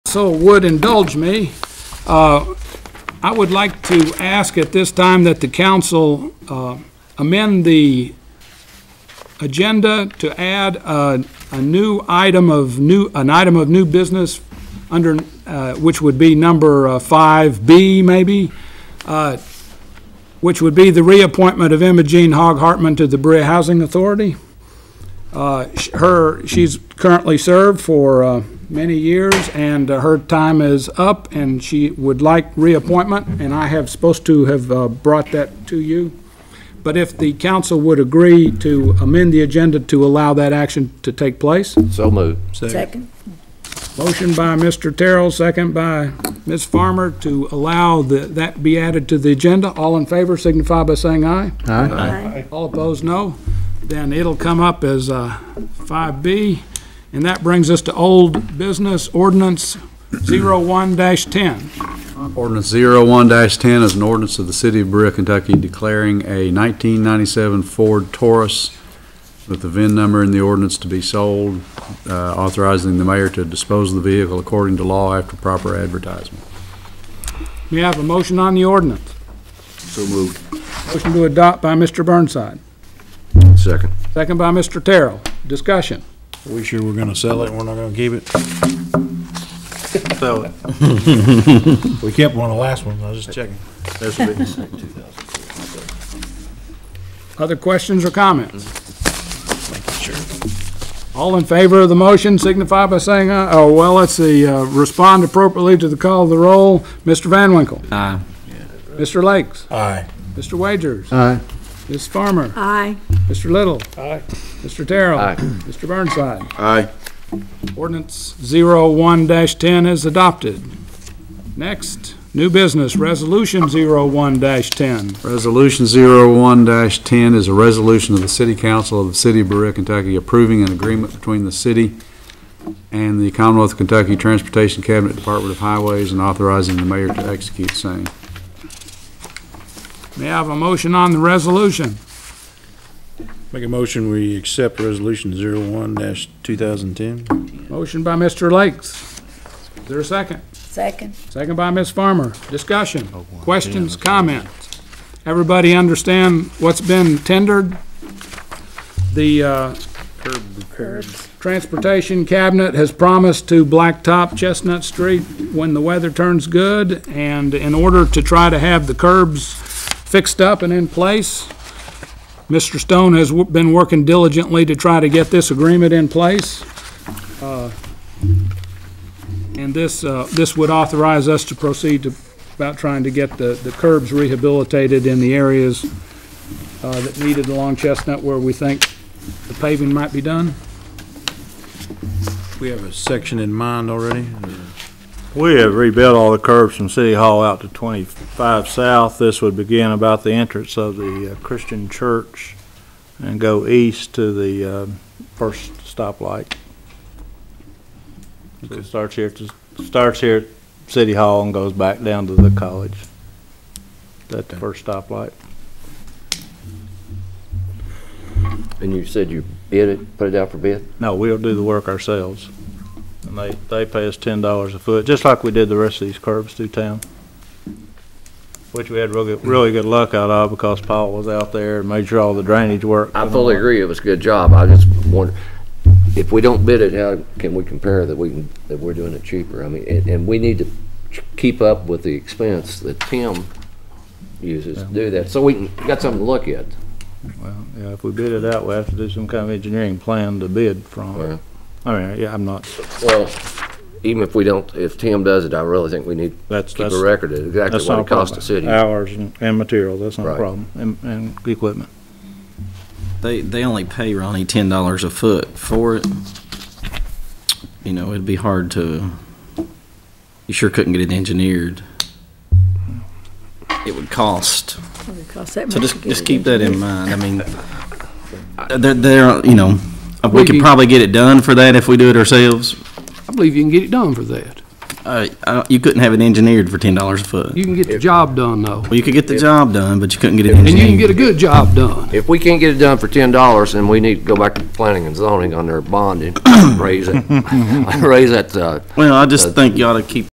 So would indulge me, I would like to ask at this time that the council amend the agenda to add a new item of new business under which would be number 5B maybe, which would be the reappointment of Imogene Hogg Hartman to the Berea Housing Authority. She's currently served for many years, and her time is up, and she would like reappointment, and I have supposed to have brought that to you. But if the council would agree to amend the agenda to allow that action to take place. So moved. Second. Motion by Mr. Terrell, second by Ms. Farmer to allow that be added to the agenda. All in favor signify by saying aye. Aye. All opposed, no. Then it'll come up as 5B, and that brings us to old business ordinance 01-10. Ordinance 01-10 is an ordinance of the City of Berea, Kentucky declaring a 1997 Ford Taurus with the VIN number in the ordinance to be sold, authorizing the mayor to dispose of the vehicle according to law after proper advertisement. We have a motion on the ordinance. So moved. Motion to adopt by Mr. Burnside. Second. Second by Mr. Terrell. Discussion. Are we sure we're gonna sell it and we're not gonna keep it? Sell it. We kept one of the last ones, I was just checking. Other questions or comments? All in favor of the motion signify by saying aye. Oh, well, let's see. Respond appropriately to the call of the roll. Mr. Van Winkle. Aye. Mr. Lakes. Aye. Mr. Wagers. Aye. Ms. Farmer. Aye. Mr. Little. Aye. Mr. Terrell. Aye. Mr. Burnside. Aye. Ordinance 01-10 is adopted. Next, new business, Resolution 01-10. Resolution 01-10 is a resolution of the City Council of the City of Berea, Kentucky approving an agreement between the city and the Commonwealth of Kentucky Transportation Cabinet Department of Highways and authorizing the mayor to execute same. May I have a motion on the resolution? Make a motion, we accept resolution 01-2010. Motion by Mr. Lakes. Is there a second? Second. Second by Ms. Farmer. Discussion, questions, comments? Everybody understand what's been tendered? The Transportation Cabinet has promised to blacktop Chestnut Street when the weather turns good, and in order to try to have the curbs fixed up and in place, Mr. Stone has been working diligently to try to get this agreement in place. And this would authorize us to proceed to about trying to get the curbs rehabilitated in the areas that needed along Chestnut where we think the paving might be done. We have a section in mind already? We have rebuilt all the curbs from City Hall out to 25 South. This would begin about the entrance of the Christian Church and go east to the first stoplight. So it starts here at City Hall and goes back down to the college. That's the first stoplight. And you said you bid it, put it out for bid? No, we'll do the work ourselves. And they pay us $10 a foot, just like we did the rest of these curbs through town, which we had really good luck out of because Paul was out there and made sure all the drainage worked. I fully agree, it was a good job. I just wonder, if we don't bid it, how can we compare that we're doing it cheaper? I mean, and we need to keep up with the expense that Tim uses to do that, so we got something to look at. Well, yeah, if we bid it out, we have to do some kind of engineering plan to bid from. Well, I mean, yeah, I'm not. well, even if we don't, if Tim does it, I really think we need to keep a record of exactly what it costs the city. Hours and material, that's not Right. a problem, and equipment. They only pay Ronnie $10 a foot for it. You know, it'd be hard to. You sure couldn't get it engineered. It would cost. So just keep that in mind. I mean, they're you know, we could probably get it done for that if we do it ourselves. I believe you can get it done for that. You couldn't have it engineered for $10 a foot. You can get the job done, though. Well, you could get the job done, but you couldn't get it And you engineered. can get a good job done. If we can't get it done for $10, then we need to go back to planning and zoning on their bonding, raise it, raise that, Well, I just think you ought to keep